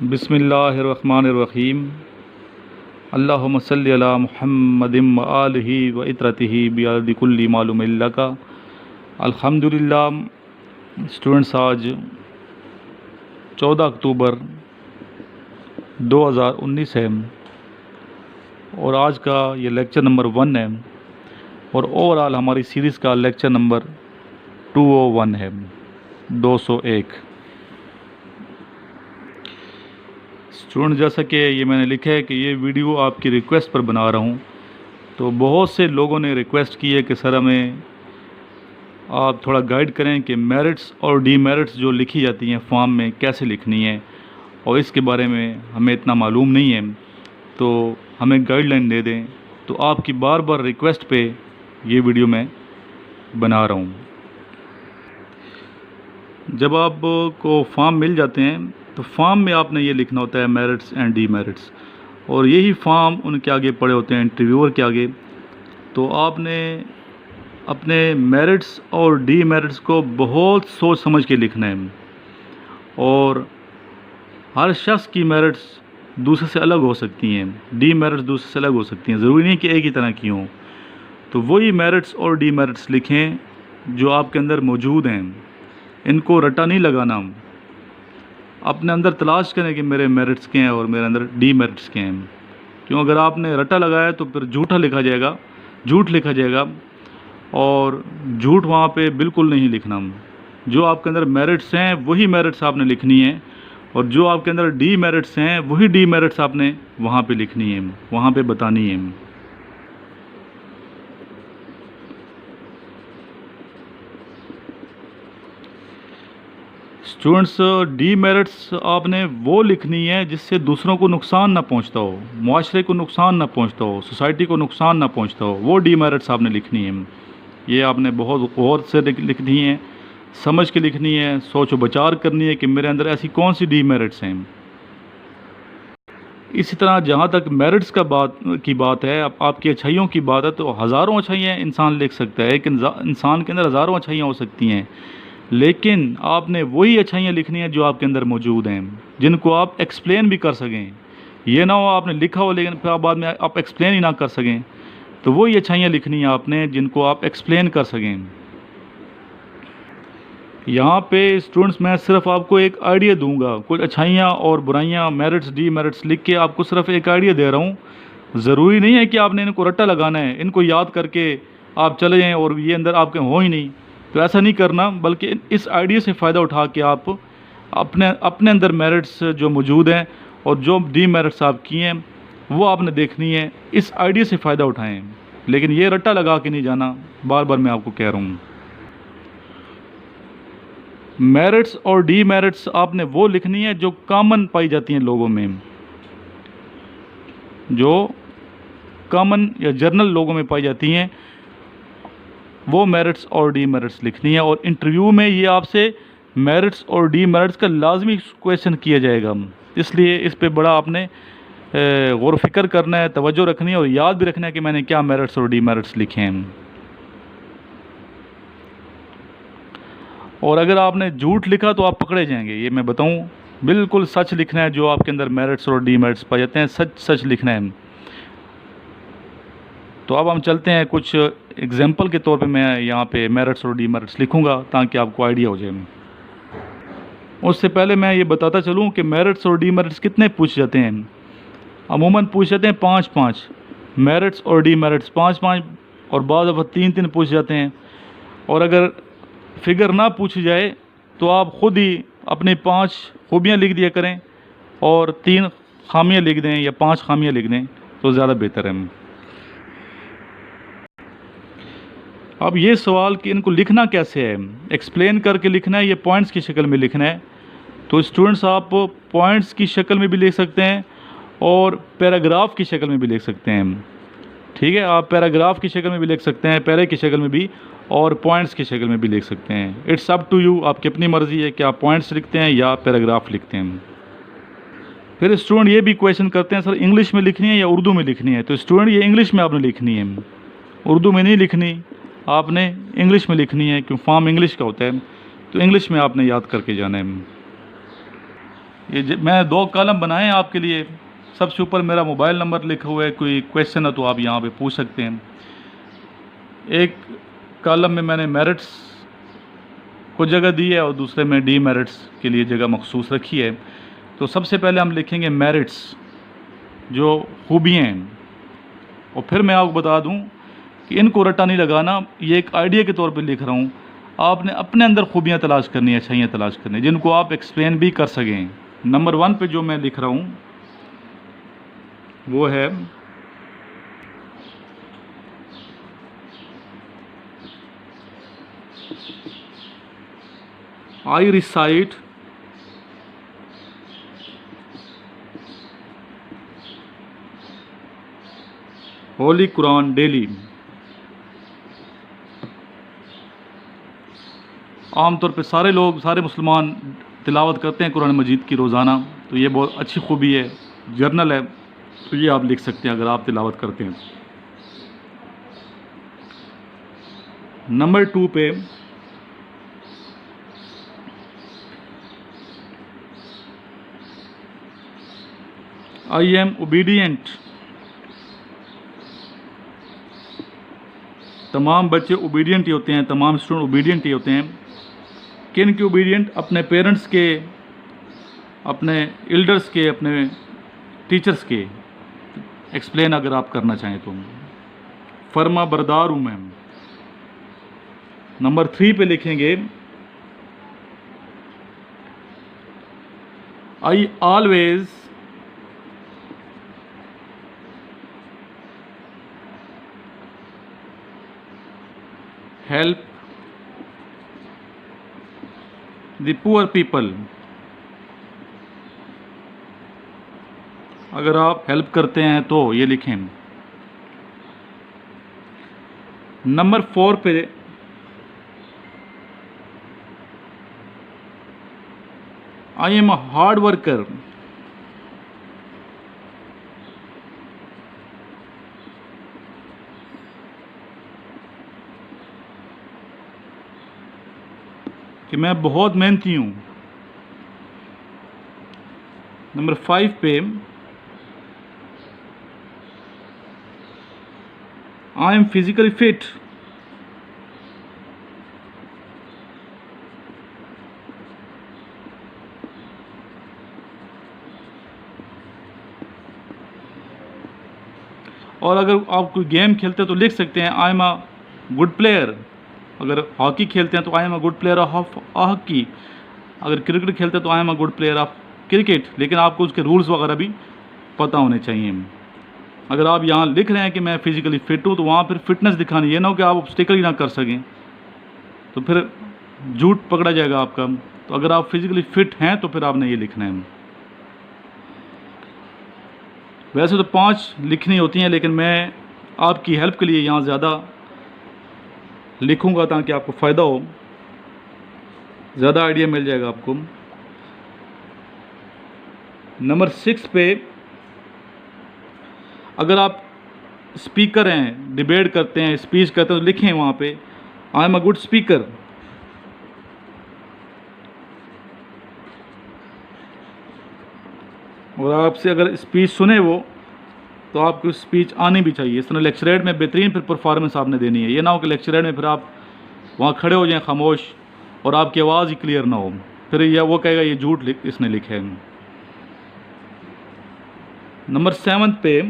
बिस्मिल्लाहिर्रहमानिर्रहीम। अल्लाहुम्मा सल्लि अला मुहम्मदिम व आलिहि व इत्रतिहि बिअददि कुल्ली मालूमिन लका। अल्हम्दुलिल्लाह। स्टूडेंट्स, आज 14 अक्टूबर 2019 है और आज का ये लेक्चर नंबर 1 है और ओवरऑल हमारी सीरीज़ का लेक्चर नंबर 201 है, 201। स्टूडेंट, जैसा कि ये मैंने लिखा है कि ये वीडियो आपकी रिक्वेस्ट पर बना रहा हूँ, तो बहुत से लोगों ने रिक्वेस्ट की है कि सर हमें आप थोड़ा गाइड करें कि मेरिट्स और डीमेरिट्स जो लिखी जाती हैं फॉर्म में कैसे लिखनी है, और इसके बारे में हमें इतना मालूम नहीं है, तो हमें गाइडलाइन दे दें। तो आपकी बार बार रिक्वेस्ट पे ये वीडियो मैं बना रहा हूँ। जब आपको फॉर्म मिल जाते हैं तो फॉर्म में आपने ये लिखना होता है मेरिट्स एंड डीमेरिट्स, और यही फॉर्म उनके आगे पड़े होते हैं इंटरव्यूअर के आगे। तो आपने अपने मेरिट्स और डीमेरिट्स को बहुत सोच समझ के लिखना है, और हर शख्स की मेरिट्स दूसरे से अलग हो सकती हैं, डीमेरिट्स दूसरे से अलग हो सकती हैं, ज़रूरी नहीं कि एक ही तरह की हों। तो वही मेरिट्स और डीमेरिट्स लिखें जो आपके अंदर मौजूद हैं, इनको रटा नहीं लगाना। अपने अंदर तलाश करें कि मेरे मेरिट्स के हैं और मेरे अंदर डीमेरिट्स के हैं। क्यों, अगर आपने रटा लगाया तो फिर झूठ लिखा जाएगा, और झूठ वहाँ पे बिल्कुल नहीं लिखना। जो आपके अंदर मेरिट्स हैं वही मेरिट्स आपने लिखनी है, और जो आपके अंदर डीमेरिट्स हैं वही डीमेरिट्स आपने वहाँ पे लिखनी है, वहाँ पे बतानी है। स्टूडेंट्स, डीमेरिट्स आपने वो लिखनी है जिससे दूसरों को नुकसान ना पहुंचता हो, मुआशरे को नुकसान ना पहुंचता हो, सोसाइटी को नुकसान ना पहुंचता हो, वो डीमेरिट्स आपने लिखनी है। ये आपने बहुत गौर से लिखनी है, समझ के लिखनी है, सोच विचार करनी है कि मेरे अंदर ऐसी कौन सी डीमेरिट्स हैं। इसी तरह जहाँ तक मेरिट्स की बात है, आपकी अच्छाइयों की बात है, तो हज़ारों अच्छाइयाँ इंसान लिख सकता है। एक इंसान के अंदर हज़ारों अच्छाइयाँ हो सकती हैं, लेकिन आपने वही अच्छाइयाँ लिखनी है जो आपके अंदर मौजूद हैं, जिनको आप एक्सप्लेन भी कर सकें। ये ना हो आपने लिखा हो लेकिन फिर बाद में आप एक्सप्लेन ही ना कर सकें। तो वही अच्छाइयाँ लिखनी है आपने जिनको आप एक्सप्लेन कर सकें। यहाँ पे स्टूडेंट्स मैं सिर्फ आपको एक आइडिया दूंगा, कुछ अच्छाइयाँ और बुराइयाँ, मेरिट्स डीमेरिट्स लिख के आपको सिर्फ एक आइडिया दे रहा हूँ। ज़रूरी नहीं है कि आपने इनको रट्टा लगाना है, इनको याद करके आप चले जाएँ और ये अंदर आपके हो ही नहीं। तो ऐसा नहीं करना, बल्कि इस आइडिया से फ़ायदा उठा के आप अपने अंदर मेरिट्स जो मौजूद हैं और जो डीमेरिट्स आप किए हैं वो आपने देखनी है। इस आइडिया से फ़ायदा उठाएं, लेकिन ये रट्टा लगा के नहीं जाना। बार बार मैं आपको कह रहा हूँ, मेरिट्स और डीमेरिट्स आपने वो लिखनी है जो कॉमन पाई जाती हैं लोगों में, जो कॉमन या जनरल लोगों में पाई जाती हैं, वो मेरिट्स और डीमेरिट्स लिखनी है। और इंटरव्यू में ये आपसे मेरिट्स और डीमेरिट्स का लाजमी क्वेश्चन किया जाएगा, इसलिए इस पे बड़ा आपने गौर फिक्र करना है, तवज्जो रखनी है और याद भी रखना है कि मैंने क्या मेरिट्स और डीमेरिट्स लिखे हैं। और अगर आपने झूठ लिखा तो आप पकड़े जाएंगे, ये मैं बताऊं। बिल्कुल सच लिखना है, जो आपके अंदर मेरिट्स और डीमेरिट्स पाए जाते हैं सच सच लिखना है। तो अब हम चलते हैं, कुछ एग्जाम्पल के तौर पे मैं यहाँ पे मेरिट्स और डीमेरिट्स लिखूँगा ताकि आपको आइडिया हो जाए। उससे पहले मैं ये बताता चलूँ कि मेरिट्स और डीमेरिट्स कितने पूछ जाते हैं। अमूमन पूछ जाते हैं 5-5 मेरिट्स और डीमेरिट्स, 5-5, और बाद दफ़ा 3-3 पूछ जाते हैं। और अगर फिगर ना पूछी जाए तो आप ख़ुद ही अपनी 5 खूबियाँ लिख दिया करें और 3 खामियाँ लिख दें या 5 खामियाँ लिख दें, तो ज़्यादा बेहतर है। अब ये सवाल कि इनको लिखना कैसे है, एक्सप्लेन करके लिखना है, ये पॉइंट्स की शक्ल में लिखना है। तो स्टूडेंट्स, आप पॉइंट्स की शक्ल में भी लिख सकते हैं और पैराग्राफ की शक्ल में भी लिख सकते हैं। ठीक है, आप पैराग्राफ की शक्ल में भी लिख सकते हैं, पैरे की शक्ल में भी, और पॉइंट्स की शक्ल में भी लिख सकते हैं। इट्स अप टू यू, आपकी अपनी मर्ज़ी है कि आप पॉइंट्स लिखते हैं या पैराग्राफ लिखते हैं। फिर स्टूडेंट ये भी क्वेश्चन करते हैं, सर इंग्लिश में लिखनी है या उर्दू में लिखनी है। तो स्टूडेंट, ये इंग्लिश में आपने लिखनी है, उर्दू में नहीं लिखनी, आपने इंग्लिश में लिखनी है, क्यों फॉर्म इंग्लिश का होता है, तो इंग्लिश में आपने याद करके जाना है। मैं 2 कॉलम बनाए हैं आपके लिए। सबसे ऊपर मेरा मोबाइल नंबर लिखा हुआ है, कोई क्वेश्चन है तो आप यहाँ पे पूछ सकते हैं। एक कॉलम में मैंने मेरिट्स को जगह दी है और दूसरे में डीमेरिट्स के लिए जगह मखसूस रखी है। तो सबसे पहले हम लिखेंगे मेरिट्स, जो खूबियाँ हैं, और फिर मैं आपको बता दूं कि इनको रट्टा नहीं लगाना, ये एक आइडिया के तौर पे लिख रहा हूँ। आपने अपने अंदर खूबियाँ तलाश करनी है, अच्छाइयाँ तलाश करनी है, जिनको आप एक्सप्लेन भी कर सकें। नंबर 1 पे जो मैं लिख रहा हूँ वो है आई रिसाइट होली कुरान डेली। आमतौर पे सारे लोग, सारे मुसलमान तिलावत करते हैं कुरान मजीद की रोज़ाना, तो ये बहुत अच्छी खूबी है, जर्नल है, तो ये आप लिख सकते हैं अगर आप तिलावत करते हैं। नंबर 2 पे आई एम ओबीडियंट। तमाम बच्चे ओबीडियंट ही होते हैं, तमाम स्टूडेंट ओबीडियंट ही होते हैं। किन के ओबीडियंट? अपने पेरेंट्स के, अपने एल्डर्स के, अपने टीचर्स के। एक्सप्लेन अगर आप करना चाहें तो फर्मा बरदार हूँ मैं। नंबर 3 पे लिखेंगे आई always help the poor people. अगर आप हेल्प करते हैं तो ये लिखें। नंबर 4 पे आई एम अ हार्ड वर्कर। कि मैं बहुत मेहनती हूँ। नंबर 5 पे आई एम फिजिकली फिट। और अगर आप कोई गेम खेलते हैं तो लिख सकते हैं आई एम अ गुड प्लेयर। अगर हॉकी खेलते हैं तो आई am a good player of hockey. अगर क्रिकेट खेलते हैं तो आई am a good player of cricket. लेकिन आपको उसके रूल्स वगैरह भी पता होने चाहिए। अगर आप यहाँ लिख रहे हैं कि मैं फिजिकली फिट हूँ, तो वहाँ फिर फिटनेस दिखानी, ये ना हो कि आप ऑब्स्टिकल ही ना कर सकें, तो फिर झूठ पकड़ा जाएगा आपका। तो अगर आप फिजिकली फिट हैं तो फिर आपने ये लिखना है। वैसे तो 5 लिखनी होती हैं, लेकिन मैं आपकी हेल्प के लिए यहाँ ज़्यादा लिखूँगा ताकि आपको फ़ायदा हो, ज़्यादा आइडिया मिल जाएगा आपको। नंबर 6 पे अगर आप स्पीकर हैं, डिबेट करते हैं, स्पीच करते हैं, तो लिखें वहाँ पे आई एम अ गुड स्पीकर। और आपसे अगर स्पीच सुने वो, तो आपको स्पीच आनी भी चाहिए। इस तरह लेक्चरेट में बेहतरीन फिर परफॉर्मेंस आपने देनी है। ये ना हो कि लेक्चरेट में फिर आप वहाँ खड़े हो जाएं खामोश और आपकी आवाज़ ही क्लियर ना हो, फिर यह वो कहेगा ये झूठ इसने लिखे है। नंबर 7 पे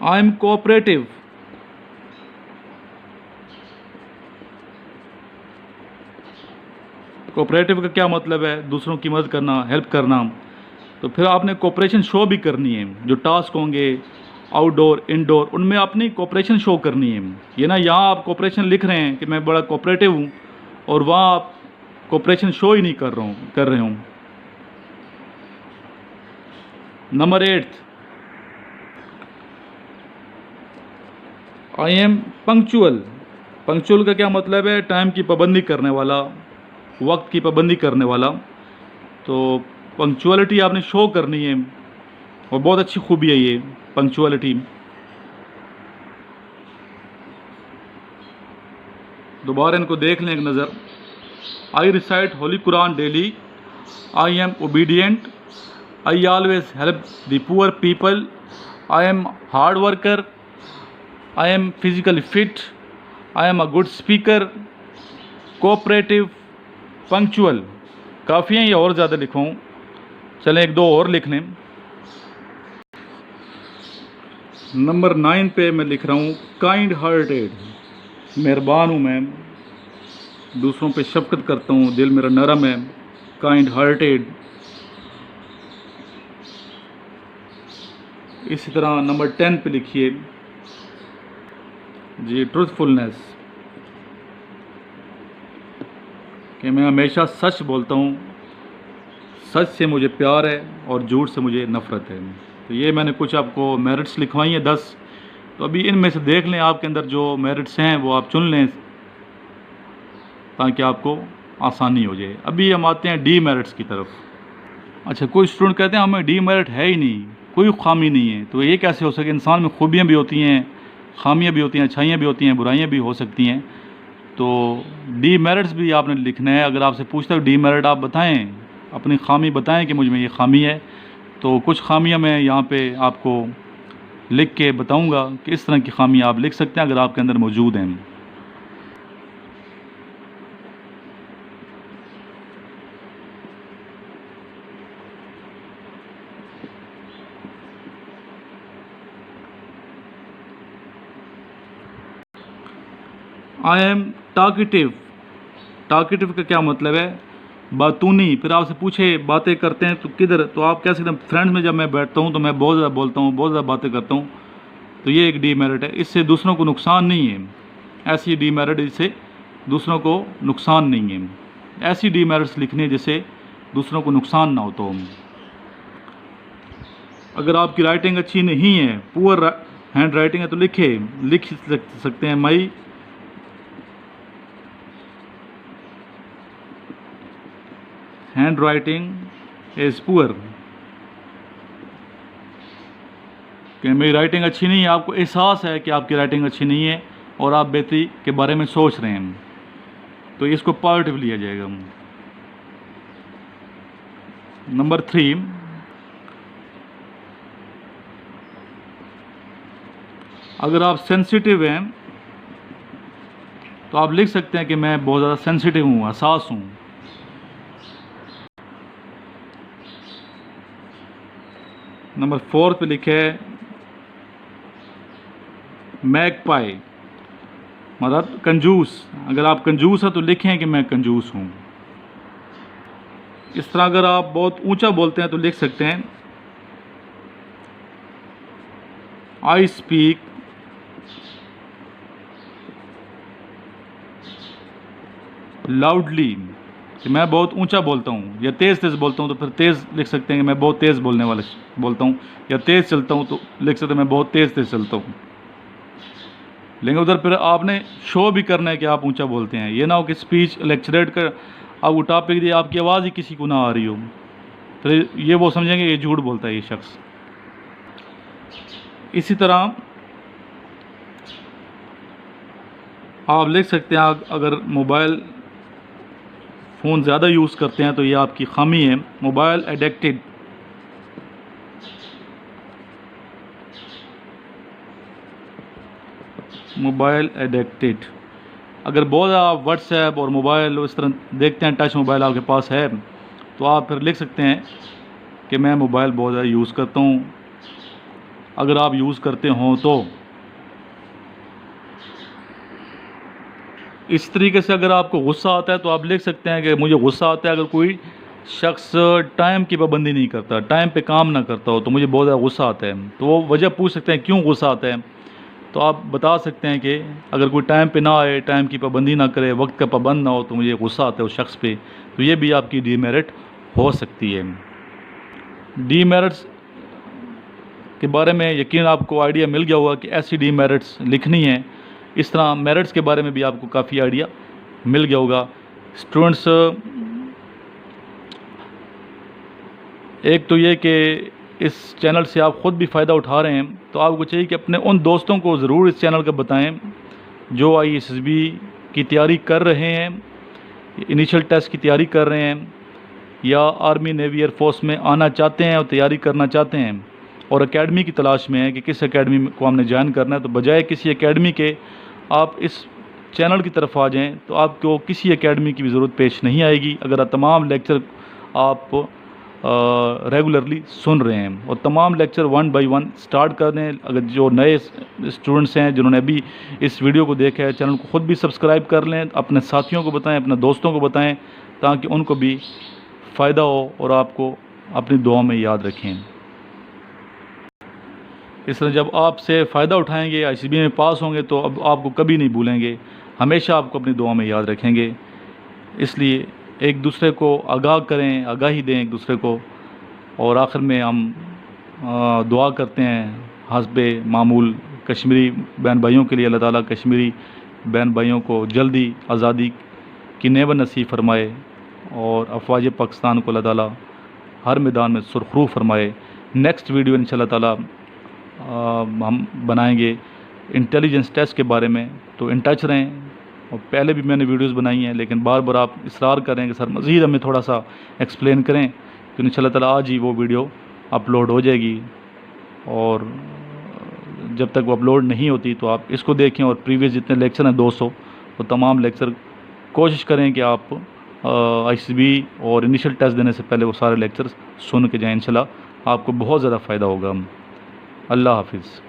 आई एम कोऑपरेटिव। कोऑपरेटिव का क्या मतलब है? दूसरों की मदद करना, हेल्प करना। तो फिर आपने कोऑपरेशन शो भी करनी है। जो टास्क होंगे आउटडोर इनडोर, उनमें अपनी कोऑपरेशन शो करनी है। ये ना यहाँ आप कोऑपरेशन लिख रहे हैं कि मैं बड़ा कोऑपरेटिव हूँ, और वहाँ आप कोऑपरेशन शो ही नहीं कर रहे हूँ। Number 8 I am punctual. Punctual का क्या मतलब है? टाइम की पाबंदी करने वाला, वक्त की पाबंदी करने वाला। तो पंक्चुअलिटी आपने शो करनी है, और बहुत अच्छी खूबी है ये पंक्चुअलिटी। दोबारा इनको देख लें एक नज़र। I recite holy Quran daily, I am obedient, I always help the poor people, I am hard worker, I am physically fit, I am a good speaker, cooperative, punctual. काफ़ी हैं, ये और ज़्यादा लिखवाऊँ? चलें एक दो और लिख लें। नंबर 9 पे मैं लिख रहा हूँ काइंड हार्टेड, मेहरबान हूँ मैं, दूसरों पे शफकत करता हूँ, दिल मेरा नरम है, काइंड हार्टेड। इसी तरह नंबर 10 पे लिखिए जी ट्रूथफुलनेस, कि मैं हमेशा सच बोलता हूँ, सच से मुझे प्यार है और झूठ से मुझे नफ़रत है। तो ये मैंने कुछ आपको मेरिट्स लिखवाई हैं 10। तो अभी इनमें से देख लें, आपके अंदर जो मेरिट्स हैं वो आप चुन लें ताकि आपको आसानी हो जाए। अभी हम आते हैं डी मेरिट्स की तरफ। अच्छा, कोई स्टूडेंट कहते हैं हमें डी मेरिट है ही नहीं, कोई खामी नहीं है। तो ये कैसे हो सके? इंसान में खूबियाँ भी होती हैं, खामियाँ भी होती हैं, अच्छाइयाँ भी होती हैं, बुराइयाँ भी हो सकती हैं। तो डी मेरिट्स भी आपने लिखना है। अगर आपसे पूछता है डी मेरिट आप बताएं, अपनी खामी बताएं कि मुझ में ये खामी है, तो कुछ खामियां मैं यहाँ पे आपको लिख के बताऊंगा कि इस तरह की खामी आप लिख सकते हैं अगर आपके अंदर मौजूद हैं। I am talkative. टॉकेटिव का क्या मतलब है? बातूनी। फिर आपसे पूछे बातें करते हैं तो किधर, तो आप कह सकते हैं फ्रेंड्स में जब मैं बैठता हूँ तो मैं बहुत ज़्यादा बोलता हूँ, बहुत ज़्यादा बातें करता हूँ। तो ये एक डीमेरिट है, इससे दूसरों को नुकसान नहीं है। ऐसी डीमेरिट जिससे दूसरों को नुकसान नहीं है, ऐसी डीमेरिट्स लिखनी है जिससे दूसरों को नुकसान ना हो। तो अगर आपकी राइटिंग अच्छी नहीं है, पुअर हैंड राइटिंग है, तो लिख सकते हैं my hand writing is poor, कि मेरी राइटिंग अच्छी नहीं है। आपको एहसास है कि आपकी राइटिंग अच्छी नहीं है और आप बेहतरी के बारे में सोच रहे हैं, तो इसको पॉजिटिव लिया जाएगा। नंबर 3, अगर आप सेंसिटिव हैं तो आप लिख सकते हैं कि मैं बहुत ज़्यादा सेंसिटिव हूँ, हसास हूँ। नंबर 4 पे लिखे मैगपाई, मतलब कंजूस। अगर आप कंजूस हैं तो लिखें कि मैं कंजूस हूँ। इस तरह अगर आप बहुत ऊंचा बोलते हैं तो लिख सकते हैं आई स्पीक लाउडली, कि मैं बहुत ऊंचा बोलता हूँ, या तेज़ बोलता हूँ तो फिर तेज़ लिख सकते हैं कि मैं बहुत तेज़ बोलने वाला बोलता हूँ, या तेज़ चलता हूँ तो लिख सकते हैं मैं बहुत तेज़ चलता हूँ। लेकिन उधर फिर आपने शो भी करना है कि आप ऊंचा बोलते हैं। ये ना हो कि स्पीच लेक्चरेट कर आप टॉपिक दिए, आपकी आवाज़ ही किसी को ना आ रही हो, फिर ये वो समझेंगे ये झूठ बोलता है ये शख्स। इसी तरह आप लिख सकते हैं अगर मोबाइल फ़ोन ज़्यादा यूज़ करते हैं तो ये आपकी खामी है, मोबाइल एडिक्टेड। Mobile addicted. अगर बहुत आप व्हाट्सएप और मोबाइल इस तरह देखते हैं, टच मोबाइल आपके पास है, तो आप फिर लिख सकते हैं कि मैं मोबाइल बहुत ज़्यादा यूज़ करता हूँ। अगर आप यूज़ करते हों तो इस तरीके से अगर आपको गुस्सा आता है तो आप लिख सकते हैं कि मुझे गुस्सा आता है अगर कोई शख्स टाइम की पाबंदी नहीं करता, टाइम पे काम ना करता हो, तो मुझे बहुत ज़्यादा गुस्सा आता है। तो वो वजह पूछ सकते हैं क्यों गुस्सा आता है, तो आप बता सकते हैं कि अगर कोई टाइम पे ना आए, टाइम की पाबंदी ना करे, वक्त का पाबंद ना हो, तो मुझे गुस्सा आता है उस शख्स पे। तो ये भी आपकी डीमेरिट हो सकती है। डीमेरिट्स के बारे में यकीन आपको आइडिया मिल गया होगा कि ऐसी डीमेरिट्स लिखनी है। इस तरह मेरिट्स के बारे में भी आपको काफ़ी आइडिया मिल गया होगा। स्टूडेंट्स, एक तो ये कि इस चैनल से आप ख़ुद भी फ़ायदा उठा रहे हैं, तो आपको चाहिए कि अपने उन दोस्तों को ज़रूर इस चैनल का बताएं जो ISSB की तैयारी कर रहे हैं, इनिशियल टेस्ट की तैयारी कर रहे हैं, या आर्मी, नेवी, एयर फोर्स में आना चाहते हैं और तैयारी करना चाहते हैं और एकेडमी की तलाश में है कि किस एकेडमी को हमने ज्वाइन करना है, तो बजाय किसी एकेडमी के आप इस चैनल की तरफ आ जाएं तो आपको किसी एकेडमी की भी ज़रूरत पेश नहीं आएगी अगर तमाम लेक्चर आप रेगुलरली सुन रहे हैं। और तमाम लेक्चर 1 बाय 1 स्टार्ट कर दें। अगर जो नए स्टूडेंट्स हैं जिन्होंने अभी इस वीडियो को देखा है, चैनल को ख़ुद भी सब्सक्राइब कर लें, अपने साथियों को बताएं, अपने दोस्तों को बताएं, ताकि उनको भी फ़ायदा हो और आपको अपनी दुआ में याद रखें। इस तरह जब आपसे फ़ायदा उठाएंगे, ICB में पास होंगे, तो अब आपको कभी नहीं भूलेंगे, हमेशा आपको अपनी दुआ में याद रखेंगे। इसलिए एक दूसरे को आगाह करें, आगाही दें एक दूसरे को। और आखिर में हम दुआ करते हैं हस्बे मामूल कश्मीरी बहन भाइयों के लिए, अल्लाह ताला कश्मीरी बहन भाइयों को जल्दी आज़ादी की नेमत नसीब फरमाए और अफवाज पाकिस्तान को अल्लाह ताला हर मैदान में सुरखरू फरमाए। नेक्स्ट वीडियो इंशाअल्लाह ताला हम बनाएंगे इंटेलिजेंस टेस्ट के बारे में, तो इन टच रहें। और पहले भी मैंने वीडियोस बनाई हैं, लेकिन बार बार आप इसरार करें कि सर मज़ीद हमें थोड़ा सा एक्सप्लेन करें, तो इंशाअल्लाह ताला आज ही वो वीडियो अपलोड हो जाएगी। और जब तक वो अपलोड नहीं होती तो आप इसको देखें और प्रीवियस जितने लेक्चर हैं 200, वो तमाम लेक्चर कोशिश करें कि आप ICB और इनिशियल टेस्ट देने से पहले वो सारे लेक्चर सुन के जाएँ। इंशाअल्लाह आपको बहुत ज़्यादा फ़ायदा होगा। अल्लाह हाफिज़।